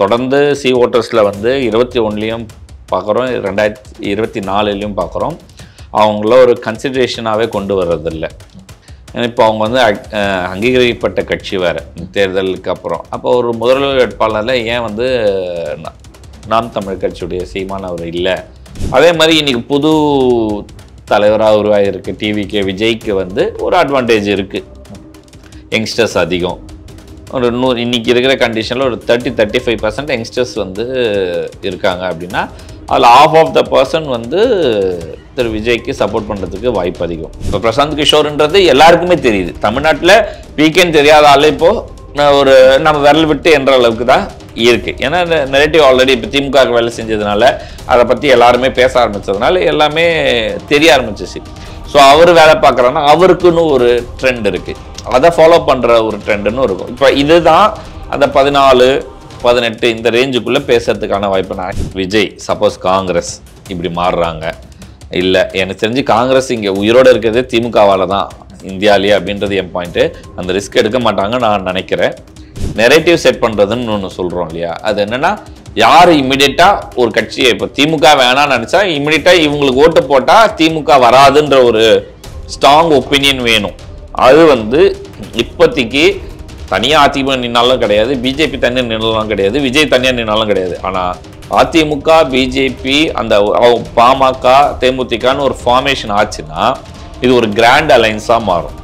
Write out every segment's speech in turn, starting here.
தொடர்ந்து சி ஓட்டர்ஸில் வந்து 21லையும் பார்க்குறோம், 2024லையும் பார்க்குறோம். அவங்கள ஒரு கன்சிடரேஷனாகவே கொண்டு வர்றதில்லை. ஏன்னா இப்போ அவங்க வந்து அங்கீகரிக்கப்பட்ட கட்சி வேறு தேர்தலுக்கு அப்புறம். அப்போ ஒரு முதல்வர் வேட்பாளரில் ஏன் வந்து நாம் தமிழ் கட்சியுடைய சீமான் அவர் இல்லை. அதே மாதிரி இன்றைக்கி புது தலைவராக உருவாகிருக்கு டிவிகே விஜய்க்கு வந்து ஒரு அட்வான்டேஜ் இருக்குது. யங்ஸ்டர்ஸ் அதிகம். ஒரு இன்றைக்கி இருக்கிற கண்டிஷனில் ஒரு 30-35% யங்ஸ்டர்ஸ் வந்து இருக்காங்க அப்படின்னா அதில் ஆஃப் த பர்சன் வந்து திரு விஜய்க்கு சப்போர்ட் பண்ணுறதுக்கு வாய்ப்பு அதிகம். இப்போ பிரசாந்த் கிஷோர்ன்றது எல்லாருக்குமே தெரியுது. தமிழ்நாட்டில் பிகேன்னு தெரியாத ஆள் இப்போது ஒரு நம்ம விரல் விட்டு என்ற அளவுக்கு தான் இருக்குது. ஏன்னா நெரேட்டிவ் ஆல்ரெடி இப்போ திமுக வேலை செஞ்சதுனால அதை பற்றி எல்லாருமே பேச ஆரம்பித்ததுனால எல்லாமே தெரிய ஆரம்பிச்சிச்சு. ஸோ அவர் வேலை பார்க்குறான்னா அவருக்குன்னு ஒரு ட்ரெண்ட் இருக்குது, அதை ஃபாலோ பண்ணுற ஒரு ட்ரெண்டுன்னு இருக்கும். இப்போ இதுதான் அந்த 14-18 இந்த ரேஞ்சுக்குள்ளே பேசுறதுக்கான வாய்ப்பு. நான் விஜய் சப்போஸ் காங்கிரஸ் இப்படி மாறுறாங்க, இல்லை எனக்கு தெரிஞ்சு காங்கிரஸ் இங்கே உயிரோடு இருக்கிறது திமுகவால் தான் இந்தியாவிலேயே அப்படின்றது என் பாயிண்ட்டு. அந்த ரிஸ்க் எடுக்க மாட்டாங்கன்னு நான் நினைக்கிறேன். நெரேட்டிவ் செட் பண்ணுறதுன்னு ஒன்று சொல்கிறோம் இல்லையா, அது என்னென்னா யார் இம்மிடியட்டாக ஒரு கட்சியை இப்போ திமுக வேணான்னு நினச்சா இம்மிடியட்டாக இவங்களுக்கு ஓட்டு போட்டால் திமுக வராதுன்ற ஒரு ஸ்ட்ராங் ஒப்பீனியன் வேணும். அது வந்து இப்போதைக்கு தனியாக அதிமுக நின்னாலும் கிடையாது, பிஜேபி தனியாக நின்னாலும் கிடையாது, விஜய் தனியாக நின்னாலும் கிடையாது. ஆனால் அதிமுக பிஜேபி அந்த பாமக தேமுதிகன்னு ஒரு ஃபார்மேஷன் ஆச்சுன்னா இது ஒரு கிராண்ட் அலைன்ஸாக மாறும்.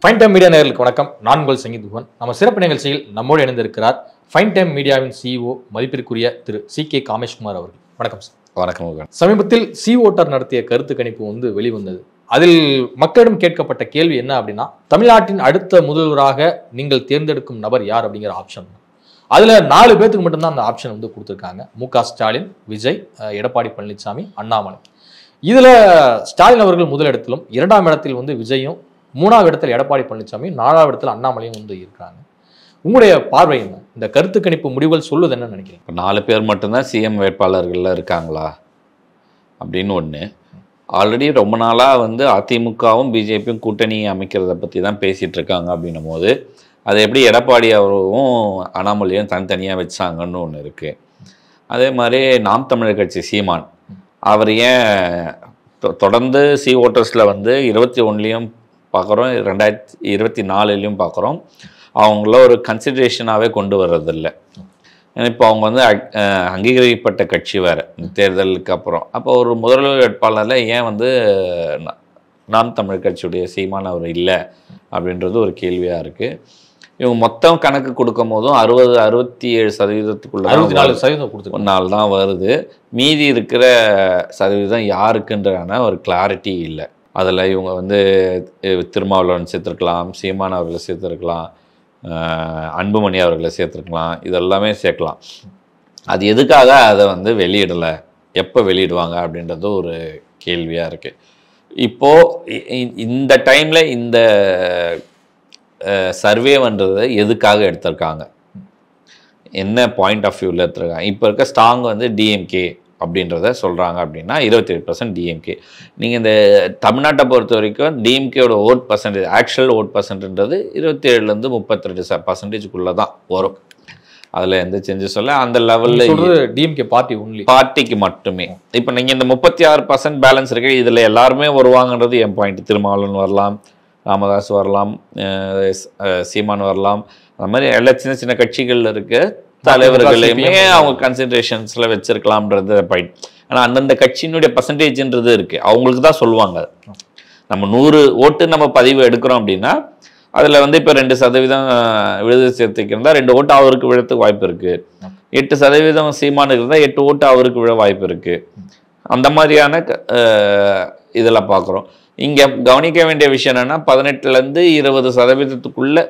ஃபைன் டைம் மீடியா நேயர்களுக்கு வணக்கம். நான் உங்கள் சங்கீத் குஹன். நம்ம சிறப்பு நிகழ்ச்சியில் நம்மோடு இணைந்திருக்கிறார் ஃபைன் டைம் மீடியாவின் சிஇஓ மதிப்பிற்குரிய திரு சி.கே. காமேஷ்குமார் அவர்கள். வணக்கம் சார். வணக்கம். சமீபத்தில் சி ஓட்டர் நடத்திய கருத்து கணிப்பு வந்து வெளிவந்தது. அதில் மக்களிடம் கேட்கப்பட்ட கேள்வி என்ன அப்படின்னா, தமிழ்நாட்டின் அடுத்த முதல்வராக நீங்கள் தேர்ந்தெடுக்கும் நபர் யார் அப்படிங்கிற ஆப்ஷன். அதில் 4 பேருக்கு மட்டும்தான் அந்த ஆப்ஷன் வந்து கொடுத்துருக்காங்க. மு.க. ஸ்டாலின், விஜய், எடப்பாடி பழனிசாமி, அண்ணாமலை. இதில் ஸ்டாலின் அவர்கள் முதலிடத்திலும், 2ஆம் இடத்தில் வந்து விஜயும், 3ஆவது இடத்தில் எடப்பாடி பழனிசாமி, 4ஆவது இடத்தில் அண்ணாமலையும் வந்து இருக்காங்க. உங்களுடைய பார்வை என்ன? இந்த கருத்து கணிப்பு முடிவுகள் சொல்லுது என்ன நினைக்கிறீங்க? 4 பேர் மட்டும்தான் சிஎம் வேட்பாளர்கள் இருக்காங்களா அப்படின்னு ஒன்று. ஆல்ரெடி ரொம்ப நாளாக வந்து அதிமுகவும் பிஜேபியும் கூட்டணி அமைக்கிறத பற்றி தான் பேசிகிட்டு இருக்காங்க. அப்படின்னும் போது அதை எப்படி எடப்பாடி அவரும் அண்ணாமலையும் தனித்தனியாக வச்சாங்கன்னு ஒன்று இருக்குது. அதே மாதிரி நாம் தமிழர் கட்சி சீமான் அவர் ஏன் தொடர்ந்து சி ஓட்டர்ஸில் வந்து 21லையும் பார்க்குறோம், 2024லையும் பார்க்குறோம். அவங்கள ஒரு கன்சிடரேஷனாகவே கொண்டு வர்றதில்லை. ஏன்னா இப்போ அவங்க வந்து அங்கீகரிக்கப்பட்ட கட்சி வேறு தேர்தலுக்கு அப்புறம். அப்போ ஒரு முதல்வர் வேட்பாளரில் ஏன் வந்து நாம் தமிழ் கட்சியுடைய சீமான் அவர் இல்லை அப்படின்றது ஒரு கேள்வியாக இருக்குது. இவங்க மொத்தம் கணக்கு கொடுக்கும் போதும் 67%க்குள்ள 64% தான் வருது. மீதி இருக்கிற சதவீதம் யாருக்குன்றான ஒரு கிளாரிட்டி இல்லை. அதில் இவங்க வந்து திருமாவளவன் சேர்த்துருக்கலாம், சீமான் அவர்களை சேர்த்துருக்கலாம், அன்புமணி அவர்களை சேர்த்துருக்கலாம், இதெல்லாமே சேர்க்கலாம். அது எதுக்காக அதை வந்து வெளியிடலை, எப்போ வெளியிடுவாங்க அப்படின்றது ஒரு கேள்வியாக இருக்குது. இப்போது இந்த டைமில் இந்த சர்வேன்றது எதுக்காக எடுத்திருக்காங்க, என்ன பாயிண்ட் ஆஃப் வியூவில் எடுத்துருக்காங்க. இப்போ இருக்க ஸ்ட்ராங் வந்து டிஎம்கே அப்படின்றத சொல்கிறாங்க. அப்படின்னா 27% டிஎம்கே. நீங்கள் இந்த தமிழ்நாட்டை பொறுத்த வரைக்கும் டிஎம்கேயோட ஓட் பர்சன்டேஜ், ஆக்சுவல் ஓட் பர்சன்டேஜ்ன்றது 27% 32%க்குள்ளே தான் வரும். அதில் எந்த சேஞ்சஸ் சொல்ல அந்த லெவலில் டிஎம்கே பார்ட்டிக்கு மட்டுமே. இப்போ நீங்கள் இந்த 36% பேலன்ஸ் இருக்கு, இதில் எல்லாருமே வருவாங்கன்றது என் பாயிண்ட். திருமாவளவன் வரலாம், ராமதாஸ் வரலாம், சீமான் வரலாம், அந்த மாதிரி எல்லா சின்ன சின்ன கட்சிகள் இருக்க தலைவர்களையுமே அவங்க கன்சிடரேஷன்ஸில் வச்சிருக்கலாம்ன்றது பாயிண்ட். ஆனால் அந்தந்த கட்சியினுடைய பர்சன்டேஜ்ன்றது இருக்குது, அவங்களுக்கு தான் சொல்லுவாங்க. நம்ம 100 ஓட்டு நம்ம பதிவு எடுக்கிறோம் அப்படின்னா அதில் வந்து இப்போ 2% விழுது சேர்த்துக்கிறதா 2 ஓட்டு அவருக்கு விழத்துக்கு வாய்ப்பு இருக்குது. 8% சீமானுக்கு இருந்தால் 8 ஓட்டு அவருக்கு விழ வாய்ப்பு இருக்குது. அந்த மாதிரியான இதெல்லாம் பார்க்குறோம். இங்கே கவனிக்க வேண்டிய விஷயம் என்னென்னா 18% 20%க்குள்ளே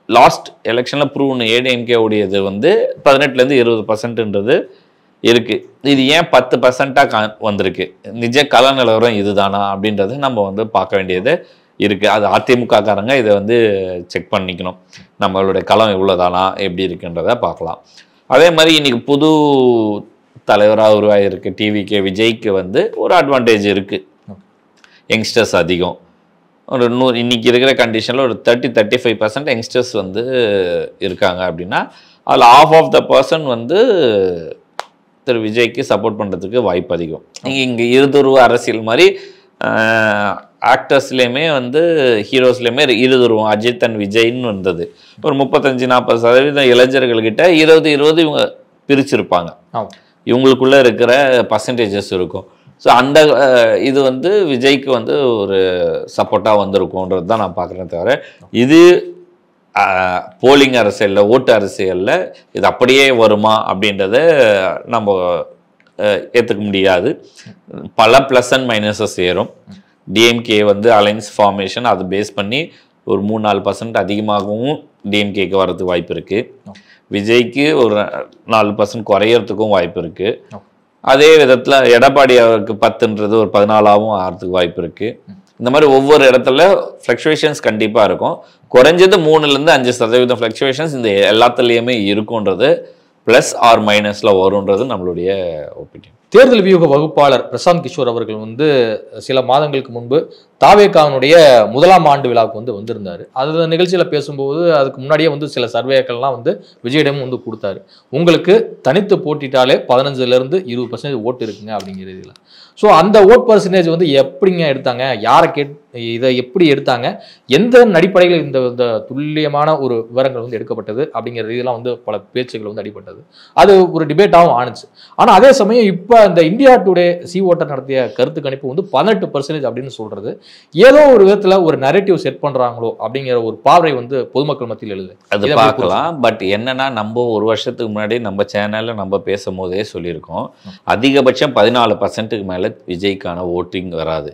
லாஸ்ட் எலெக்ஷனில் ப்ரூவ்னு ஏடிஎம்கே உடையது வந்து 18% 20%ன்றது இருக்குது. இது ஏன் 10%ஆக வந்திருக்கு, நிஜ கல நிலவரம் இதுதானா அப்படின்றத நம்ம வந்து பார்க்க வேண்டியது இருக்குது. அது அதிமுககாரங்க இதை வந்து செக் பண்ணிக்கணும், நம்மளுடைய களம் இவ்வளோதானா எப்படி இருக்குன்றதை பார்க்கலாம். அதே மாதிரி இன்றைக்கி புது தலைவராக உருவாகிருக்கு டிவிகே விஜய்க்கு வந்து ஒரு அட்வான்டேஜ் இருக்குது, யங்ஸ்டர்ஸ் அதிகம். ஒரு 100 இன்னைக்கு இருக்கிற கண்டிஷனில் ஒரு 35% யங்ஸ்டர்ஸ் வந்து இருக்காங்க அப்படின்னா அதில் ஆஃப் த பர்சன் வந்து திரு விஜய்க்கு சப்போர்ட் பண்ணுறதுக்கு வாய்ப்பு அதிகம். நீங்கள் இங்கே இருதுருவ அரசியல் மாதிரி ஆக்டர்ஸ்லேயுமே வந்து ஹீரோஸ்லேயுமே இருதுருவம் அஜித் அண்ட் விஜய்ன்னு வந்தது. ஒரு 35-40% இளைஞர்கள்கிட்ட 20-20 இவங்க பிரிச்சிருப்பாங்க. இவங்களுக்குள்ள இருக்கிற பர்சன்டேஜஸ் இருக்கும். ஸோ அந்த இது வந்து விஜய்க்கு வந்து ஒரு சப்போர்ட்டாக வந்திருக்கும்ன்றது தான் நான் பார்க்குறேன். தவிர இது போலிங் அரசியலில் ஓட்டு அரசியலில் இது அப்படியே வருமா அப்படின்றத நம்ம ஏற்றுக்க முடியாது. பல ப்ளஸ் அண்ட் மைனஸஸ் சேரும். டிஎம்கே வந்து அலைன்ஸ் ஃபார்மேஷன் அதை பேஸ் பண்ணி ஒரு 3-4% அதிகமாகவும் டிஎம்கேக்கு வர்றதுக்கு வாய்ப்பு இருக்குது. விஜய்க்கு ஒரு 4% குறையறதுக்கும் வாய்ப்பு இருக்குது. அதே விதத்தில் எடப்பாடி அவருக்கு 10ன்றது ஒரு 14ஆகவும் ஆகிறதுக்கு வாய்ப்பு இருக்குது. இந்த மாதிரி ஒவ்வொரு இடத்துல ஃப்ளக்சுவேஷன்ஸ் கண்டிப்பாக இருக்கும். குறைஞ்சது 3-5% ஃப்ளக்சுவேஷன்ஸ் இந்த எல்லாத்துலேயுமே இருக்குன்றது ப்ளஸ் ஆர் மைனஸில் வரும்ன்றது நம்மளுடைய ஒப்பீனியன். தேர்தல் வியூக வகுப்பாளர் பிரசாந்த் கிஷோர் அவர்கள் வந்து சில மாதங்களுக்கு முன்பு தாவேகாவுடைய 1ஆம் ஆண்டு விழாவுக்கு வந்து வந்திருந்தாரு. அது நிகழ்ச்சியில் பேசும்போது அதுக்கு முன்னாடியே வந்து சில சர்வேக்கள்லாம் வந்து விஜயிடம் வந்து கொடுத்தாரு. உங்களுக்கு தனித்து போட்டிட்டாலே 15-20% ஓட்டு இருக்குங்க அப்படிங்கிற இதில். ஸோ அந்த ஓட் பர்சன்டேஜ் வந்து எப்படிங்க எடுத்தாங்க, யாரை இதை எப்படி எடுத்தாங்க, எந்த அடிப்படையில் இந்த துல்லியமான ஒரு விவரங்கள் வந்து எடுக்கப்பட்டது அப்படிங்கிற இதெல்லாம் வந்து பல பேச்சுகள் வந்து அடிப்பட்டது. அது ஒரு டிபேட்டாகவும் ஆணுச்சு. ஆனால் அதே சமயம் இப்போ இந்த இந்தியா டுடே சி ஓட்டர் நடத்திய கருத்து கணிப்பு வந்து 18% அப்படின்னு சொல்றது ஏதோ ஒரு விதத்துல ஒரு நரேட்டிவ் செட் பண்றாங்களோ அப்படிங்கிற ஒரு பார்வை வந்து பொதுமக்கள் மத்தியில் எழுது. அது பார்க்கலாம். பட் என்னன்னா நம்ம ஒரு வருஷத்துக்கு முன்னாடி நம்ம சேனல்ல நம்ம பேசும் போதே சொல்லியிருக்கோம், அதிகபட்சம் 14%க்கு மேல விஜய்க்கான ஓட்டிங் வராது.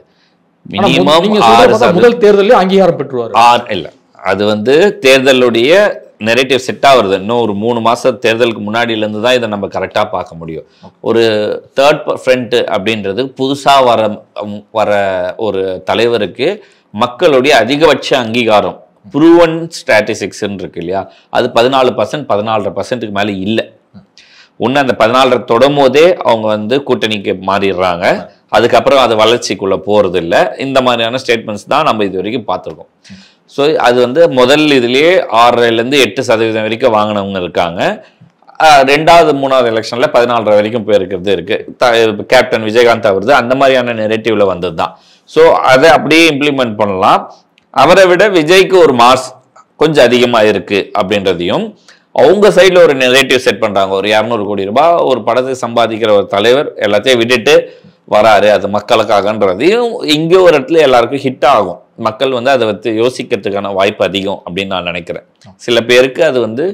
மினிமம் முதல் தேர்தலில் அங்கீகாரம் பெற்றுவார் இல்ல, அது வந்து தேர்தலுடைய நெரேட்டிவ் செட் ஆகுறது. இன்னும் ஒரு 3 மாசம் தேர்தலுக்கு முன்னாடியிலேருந்து தான் இதை நம்ம கரெக்டாக பார்க்க முடியும். ஒரு தேர்ட் ஃப்ரண்ட் அப்படின்றது புதுசாக வர ஒரு தலைவருக்கு மக்களுடைய அதிகபட்ச அங்கீகாரம் ப்ரூவன் ஸ்டாட்டிஸ்டிக்ஸ்ன்னு இருக்கு இல்லையா, அது 14%-14.5%க்கு மேலே இல்லை. ஒன்று அந்த 14 தொடும் போதே அவங்க வந்து கூட்டணிக்கு மாறிடுறாங்க. அதுக்கப்புறம் அது வளர்ச்சிக்குள்ளே போகிறது இல்லை. இந்த மாதிரியான ஸ்டேட்மெண்ட்ஸ் தான் நம்ம இது வரைக்கும் பார்த்துருக்கோம். ஸோ அது வந்து முதல் இதுலேயே 6-8% வரைக்கும் வாங்கினவங்க இருக்காங்க. 2வது 3வது எலெக்ஷனில் 14 வரைக்கும் போயிருக்கிறது இருக்குது. கேப்டன் விஜயகாந்த் அவருது அந்த மாதிரியான நெரேட்டிவ்ல வந்தது தான். ஸோ அதை அப்படியே இம்ப்ளிமெண்ட் பண்ணலாம். அவரை விட விஜய்க்கு ஒரு மாஸ் கொஞ்சம் அதிகமாக இருக்குது அப்படின்றதையும் அவங்க சைடில் ஒரு நெரேட்டிவ் செட் பண்ணுறாங்க. ஒரு 200 கோடி ரூபாய் ஒரு படத்தை சம்பாதிக்கிற ஒரு தலைவர் எல்லாத்தையும் விட்டுட்டு வராரு, அது மக்களுக்காகன்றதையும் இங்கே ஒரு இடத்துல எல்லாருக்கும் ஹிட் ஆகும். மக்கள் வந்து அதை வந்து யோசிக்கிறதுக்கான வாய்ப்பு அதிகம் அப்படின்னு நான் நினைக்கிறேன். சில பேருக்கு அது வந்து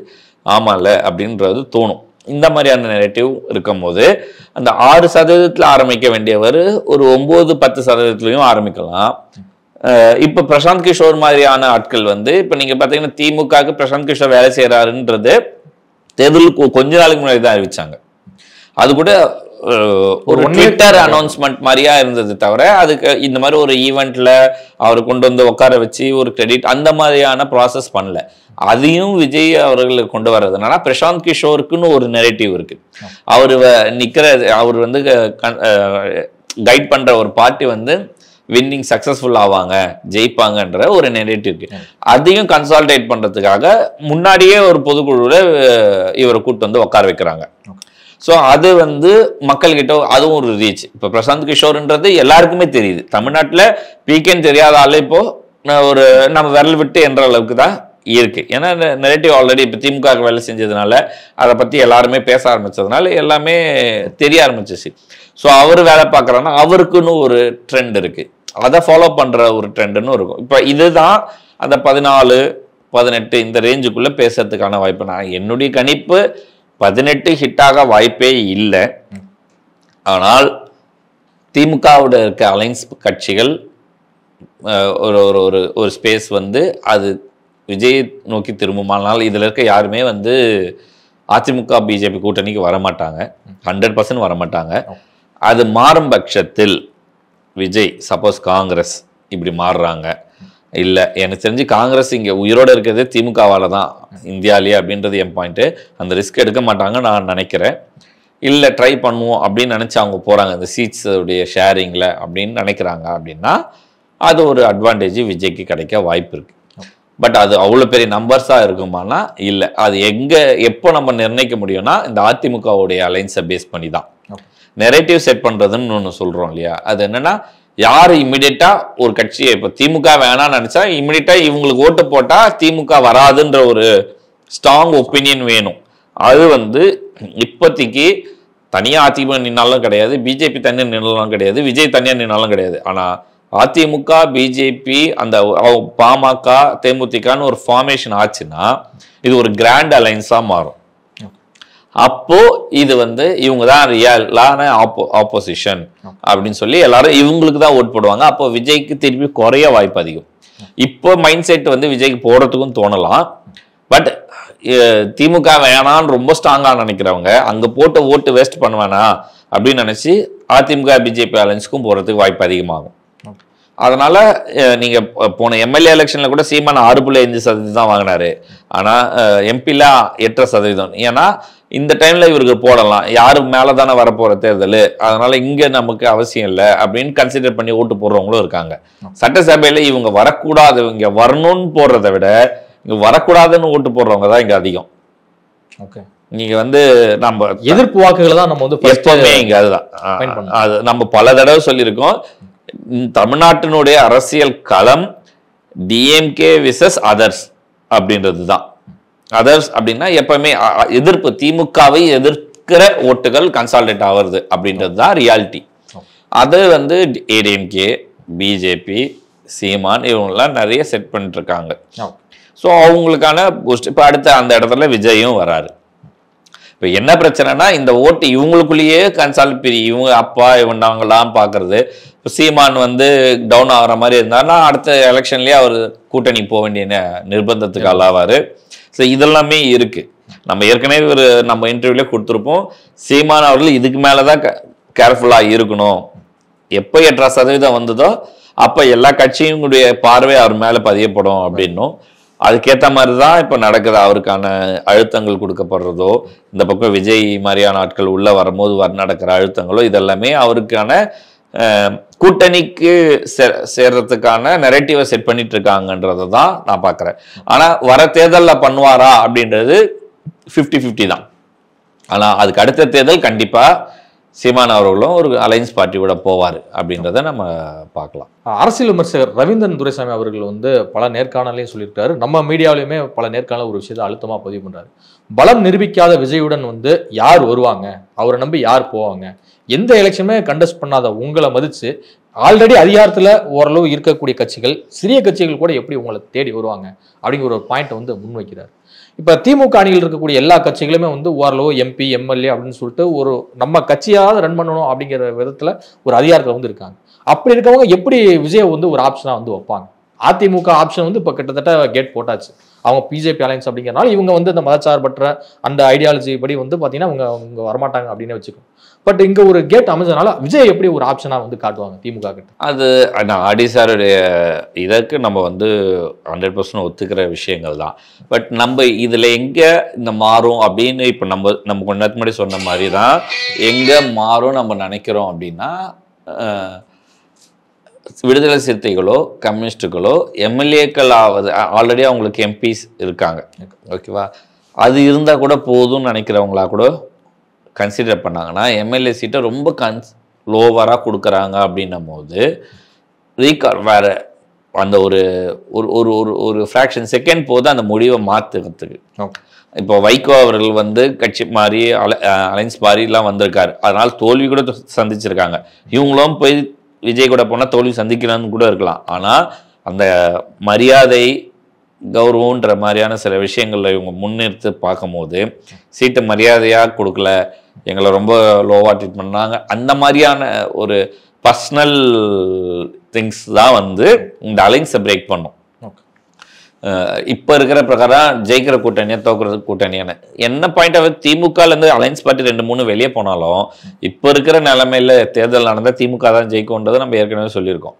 ஆமாம்ல அப்படின்றது தோணும். இந்த மாதிரியான நெரேட்டிவ் இருக்கும் போது அந்த 6% ஆரம்பிக்க வேண்டியவர் ஒரு 9-10% ஆரம்பிக்கலாம். இப்போ பிரசாந்த் கிஷோர் மாதிரியான ஆட்கள் வந்து இப்போ நீங்கள் பார்த்தீங்கன்னா திமுகவுக்கு பிரசாந்த் கிஷோர் வேலை செய்கிறாருன்றது தேர்தலுக்கு கொஞ்ச நாளுக்கு முன்னாடி தான் அறிவிச்சாங்க. அது கூட ஒரு ட்விட்டர் அனௌன்ஸ்மெண்ட் மாதிரியா இருந்தது தவிர அதுக்கு இந்த மாதிரி ஒரு ஈவெண்ட்ல அவர் கொண்டு வந்து உட்கார வச்சு ஒரு கிரெடிட் அந்த மாதிரியான ப்ராசஸ் பண்ணல. அதையும் விஜய் அவர்கள் கொண்டு வர்றதுனால பிரசாந்த் கிஷோருக்குன்னு ஒரு நெரேட்டிவ் இருக்கு. அவர் அவர் வந்து கைட் பண்ற ஒரு பார்ட்டி வந்து வின்னிங் சக்சஸ்ஃபுல் ஆவாங்க, ஜெயிப்பாங்கன்ற ஒரு நெரேட்டிவ் இருக்கு. அதையும் கன்சால்டேட் பண்றதுக்காக முன்னாடியே ஒரு பொதுக்குழுல இவரை கூட்டு வந்து உட்கார வைக்கிறாங்க. ஸோ அது வந்து மக்கள்கிட்ட அதுவும் ஒரு ரீச். இப்போ பிரசாந்த் கிஷோர்ன்றது எல்லாருக்குமே தெரியுது. தமிழ்நாட்டில் பிகேன்னு தெரியாத ஆள் இப்போ ஒரு நம்ம விரல் விட்டு என்ற அளவுக்கு தான் இருக்கு. ஏன்னா நெரேட்டிவ் ஆல்ரெடி இப்போ திமுக வேலை செஞ்சதுனால அதை பற்றி எல்லாருமே பேச ஆரம்பிச்சதுனால எல்லாமே தெரிய ஆரம்பிச்சிச்சு. ஸோ அவர் வேலை பார்க்குறாங்கன்னா அவருக்குன்னு ஒரு ட்ரெண்ட் இருக்கு, அதை ஃபாலோ பண்ணுற ஒரு ட்ரெண்டுன்னு இருக்கும். இப்போ இதுதான் அந்த 14-18 இந்த ரேஞ்சுக்குள்ளே பேசுறதுக்கான வாய்ப்பு. நான் என்னுடைய கணிப்பு 18 ஹிட்டாக வாய்ப்பே இல்லை. ஆனால் திமுகவோட இருக்க அலைன்ஸ் கட்சிகள் ஒரு ஒரு ஒரு ஸ்பேஸ் வந்து அது விஜய் நோக்கி திரும்புமானால் இதில் இருக்க யாருமே வந்து அதிமுக பிஜேபி கூட்டணிக்கு வரமாட்டாங்க, 100% வரமாட்டாங்க. அது மாறும் பட்சத்தில் விஜய் சப்போஸ் காங்கிரஸ் இப்படி மாறுறாங்க, இல்லை எனக்கு தெரிஞ்சு காங்கிரஸ் இங்கே உயிரோடு இருக்கிறதே திமுகவால் தான் இந்தியாவிலேயே அப்படின்றது என் பாயிண்ட்டு. அந்த ரிஸ்க் எடுக்க மாட்டாங்க நான் நினைக்கிறேன். இல்லை ட்ரை பண்ணுவோம் அப்படின்னு நினச்சி அவங்க போகிறாங்க இந்த சீட்ஸுடைய ஷேரிங்கில் அப்படின்னு நினைக்கிறாங்க அப்படின்னா அது ஒரு அட்வான்டேஜ் விஜய்க்கு கிடைக்க வாய்ப்பு இருக்கு. பட் அது அவ்வளோ பெரிய நம்பர்ஸாக இருக்குமானா இல்லை. அது எப்போ நம்ம நிர்ணயிக்க முடியும்னா இந்த அதிமுகவுடைய அலைன்ஸை பேஸ் பண்ணி தான். நெரேட்டிவ் செட் பண்ணுறதுன்னு ஒன்று சொல்கிறோம் இல்லையா, அது என்னன்னா யார் இம்மிடியட்டாக ஒரு கட்சியை இப்போ திமுக வேணாம்னு நினச்சா இம்மிடியட்டாக இவங்களுக்கு ஓட்டு போட்டால் திமுக வராதுன்ற ஒரு ஸ்ட்ராங் ஒப்பீனியன் வேணும். அது இப்போதைக்கு தனியாக அதிமுக நின்னாலும் கிடையாது, பிஜேபி தனியாக நின்னாலும் கிடையாது, விஜய் தனியாக நின்னாலும் கிடையாது. ஆனால் அதிமுக பிஜேபி அந்த பாமக தேமுதிகன்னு ஒரு ஃபார்மேஷன் ஆச்சுன்னா இது ஒரு கிராண்ட் அலைன்ஸாக மாறும். அப்போ இது இவங்க தான் ரியலான ஆப்போசிஷன் அப்படின்னு சொல்லி எல்லாரும் இவங்களுக்கு தான் ஓட் போடுவாங்க. அப்போ விஜய்க்கு திருப்பி குறைய வாய்ப்பு அதிகம். இப்போ மைண்ட் செட் விஜய்க்கு போடுறதுக்கும் தோணலாம். பட் திமுக வேணான்னு ரொம்ப ஸ்ட்ராங்கா நினைக்கிறவங்க அங்க போட்டு ஓட்டு வேஸ்ட் பண்ணுவானா அப்படின்னு நினைச்சு அதிமுக பிஜேபி அலைன்ஸ்க்கும் போறதுக்கு வாய்ப்பு அதிகமாகும். அதனால நீங்க போன எம்எல்ஏ எலெக்ஷன்ல கூட சீமான் 6.5% தான் வாங்கினாரு. ஆனா எம்பில 8%. ஏன்னா இந்த டைம்ல இவருக்கு போடலாம், யாரு மேலதானே வரப்போற தேர்தல், அதனால இங்க நமக்கு அவசியம் இல்லை அப்படின்னு கன்சிடர் பண்ணி ஓட்டு போடுறவங்களும் இருக்காங்க. சட்டசபையில இவங்க வரக்கூடாது, இங்க வரணும்னு போடுறதை விட இங்க வரக்கூடாதுன்னு ஓட்டு போடுறவங்க தான் இங்க அதிகம். நீங்க நம்ம எதிர்ப்பு வாக்குகளை தான் நம்ம எப்பவுமே இங்க அதுதான். அது நம்ம பல தடவை சொல்லியிருக்கோம். தமிழ்நாட்டினுடைய அரசியல் களம் டிஎம்கே விசஸ் அதர்ஸ் அப்படின்றது தான். அதர்ஸ் அப்படின்னா எப்பவுமே எதிர்ப்பு, திமுகவை எதிர்க்கிற ஓட்டுகள் கன்சால்டேட் ஆகுறது அப்படின்றது தான் ரியாலிட்டி. அது ஏடிஎம்கே பிஜேபி சீமான் இவங்கெல்லாம் நிறைய செட் பண்ணிட்டு இருக்காங்க. ஸோ அவங்களுக்கான இப்போ அடுத்த அந்த இடத்துல விஜயும் வராரு. இப்போ என்ன பிரச்சனைனா இந்த ஓட்டு இவங்களுக்குள்ளேயே கன்சால்ட் பிரி, இவங்க அப்பா இவங்கலாம் பார்க்கறது. இப்போ சீமான் டவுன் ஆகிற மாதிரி இருந்தாருன்னா அடுத்த எலெக்ஷன்லேயே அவர் கூட்டணி போக வேண்டிய நிர்பந்தத்துக்கு ஆளாவார். ஸோ இதெல்லாமே இருக்கு. நம்ம ஏற்கனவே நம்ம இன்டர்வியூல கொடுத்துருப்போம், சீமான் அவர்கள் இதுக்கு மேலே தான் கேர்ஃபுல்லாக இருக்கணும். எப்போ 8% வந்ததோ அப்போ எல்லா கட்சியுடைய பார்வை அவர் மேலே பதியப்படும் அப்படின்னும், அதுக்கேற்ற மாதிரி தான் இப்போ நடக்குது. அவருக்கான அழுத்தங்கள் கொடுக்கப்படுறதோ, இந்த பக்கம் விஜய் மாதிரியான ஆட்கள் உள்ள வரும்போது நடக்கிற அழுத்தங்களோ, இதெல்லாமே அவருக்கான கூட்டணிக்கு சேர்றதுக்கான நெரேட்டிவை செட் பண்ணிட்டு இருக்காங்கன்றதை தான் நான் பார்க்குறேன். ஆனால் வர தேர்தலில் பண்ணுவாரா அப்படின்றது 50-50 தான். ஆனால் அதுக்கு அடுத்த தேர்தல் கண்டிப்பாக சீமான் அவர்களும் ஒரு அலைன்ஸ் பார்ட்டியோட போவார் அப்படின்றத நம்ம பார்க்கலாம். அரசியல் விமர்சகர் ரவீந்திரன் துரைசாமி அவர்கள் பல நேர்காணலையும் சொல்லியிருக்காரு, நம்ம மீடியாவிலையுமே பல நேர்காணல ஒரு விஷயத்தை அழுத்தமாக பதிவு பண்றாரு. பலம் நிரூபிக்காத விஜயுடன் யார் வருவாங்க, அவரை நம்பி யார் போவாங்க, எந்த எலெக்ஷனுமே கண்டெஸ்ட் பண்ணாத உங்களை மதிச்சு ஆல்ரெடி அதிகாரத்துல ஓரளவு இருக்கக்கூடிய கட்சிகள், சிறிய கட்சிகள் கூட எப்படி உங்களை தேடி வருவாங்க அப்படிங்கிற ஒரு பாயிண்ட் முன்வைக்கிறார். இப்ப திமுக அணியில் இருக்கக்கூடிய எல்லா கட்சிகளுமே ஓரளவு எம்பி எம்எல்ஏ அப்படின்னு சொல்லிட்டு ஒரு நம்ம கட்சியாவது ரன் பண்ணணும் அப்படிங்கிற விதத்துல ஒரு அதிகாரத்துல இருக்காங்க. அப்படி இருக்கவங்க எப்படி விஜய் ஒரு ஆப்ஷனா வைப்பாங்க? அதிமுக ஆப்ஷன் இப்ப கிட்டத்தட்ட கேட் போட்டாச்சு. அவங்க பிஜேபி அலைன்ஸ் அப்படிங்கிறனால இவங்க இந்த மதச்சார்பற்ற அந்த ஐடியாலஜி படி பாத்தீங்கன்னா அவங்க வரமாட்டாங்க அப்படின்னு வச்சுக்கோங்க. பட் இங்க ஒரு கேட் அமைஞ்சதுனால விஜய் எப்படி ஒரு ஆப்ஷனா காட்டுவாங்க திமுக கிட்ட? அது ஆடி சாருடைய இதற்கு நம்ம 100% ஒத்துக்கிற விஷயங்கள் தான். பட் நம்ம இதுல எங்க இந்த மாறும் அப்படின்னு இப்ப நம்ம கொஞ்ச நேரத்துக்கு முன்னாடி சொன்ன மாதிரி தான் எங்க மாறும் நம்ம நினைக்கிறோம் அப்படின்னா, விடுதலை சிறுத்தைகளோ கம்யூனிஸ்டுகளோ எம்எல்ஏக்கள் ஆல்ரெடி அவங்களுக்கு எம்பிஸ் இருக்காங்க, ஓகேவா, அது இருந்தா கூட போதும்னு நினைக்கிறவங்களா கூட கன்சிடர் பண்ணாங்கன்னா எம்எல்ஏ சீட்டை ரொம்ப லோவராக கொடுக்குறாங்க அப்படின்னும் போது ரீகால் வேற அந்த ஒரு ஒரு ஃப்ராக்ஷன் செகண்ட் போது அந்த முடிவை மாற்றுறதுக்கு. இப்போ வைகோ அவர்கள் கட்சி மாறி அலைன்ஸ் மாறிலாம் வந்திருக்காரு, அதனால தோல்வி கூட சந்திச்சிருக்காங்க. இவங்களும் போய் விஜய் கூட போனால் தோல்வி சந்திக்கலான்னு கூட இருக்கலாம். ஆனால் அந்த மரியாதை கௌரவன்ற மாதிரியான சில விஷயங்களில் இவங்க முன்னிறுத்து பார்க்கும்போது சீட்டு மரியாதையாக கொடுக்கல, எங்களை ரொம்ப லோவாக ட்ரீட் பண்ணாங்க, அந்த மாதிரியான ஒரு பர்சனல் திங்ஸ் தான் இந்த அலைன்ஸை பிரேக் பண்ணும். இப்போ இருக்கிற பிரகாரம் ஜெயிக்கிற கூட்டணியா தோக்குறது கூட்டணியான என்ன பாயிண்ட் ஆஃப் திமுகலேருந்து அலைன்ஸ் பார்ட்டி 2-3 வெளியே போனாலும் இப்போ இருக்கிற நிலைமையில தேர்தல் நடந்தால் திமுக தான் ஜெயிக்கும்ன்றதை நம்ம ஏற்கனவே சொல்லியிருக்கோம்.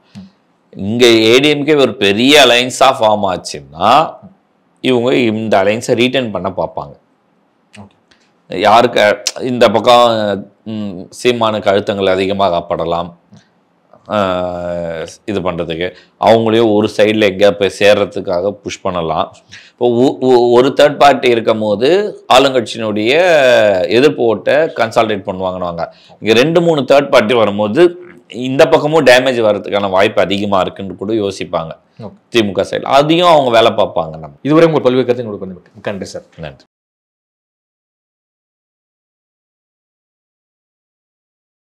இங்கே ஏடிஎம்கே ஒரு பெரிய அலைன்ஸாக ஃபார்ம் ஆச்சுன்னா இவங்க இந்த அலைன்ஸை ரீட்டைன் பண்ண பார்ப்பாங்க. யாருக்கு இந்த பக்கம் சீமானுக்கு அழுத்தங்கள் அதிகமாக காப்படலாம், இது பண்ணுறதுக்கு, அவங்களையும் ஒரு சைடில் எங்கேயா போய் சேர்றதுக்காக புஷ் பண்ணலாம். இப்போ ஒரு தேர்ட் பார்ட்டி இருக்கும் போது ஆளுங்கட்சியினுடைய எதிர்ப்பு ஓட்டை கன்சால்டேட் பண்ணுவாங்கன்னு. இங்கே 2-3 தேர்ட் பார்ட்டி வரும்போது இந்த பக்கமும் டேமேஜ் வர்றதுக்கான வாய்ப்பு அதிகமாக இருக்குன்னு கூட யோசிப்பாங்க திமுக சைடில். அதையும் அவங்க வேலை பார்ப்பாங்க. நம்ம இதுவரை உங்கள் பல்வேறு கருத்து நன்றி சார். நன்றி.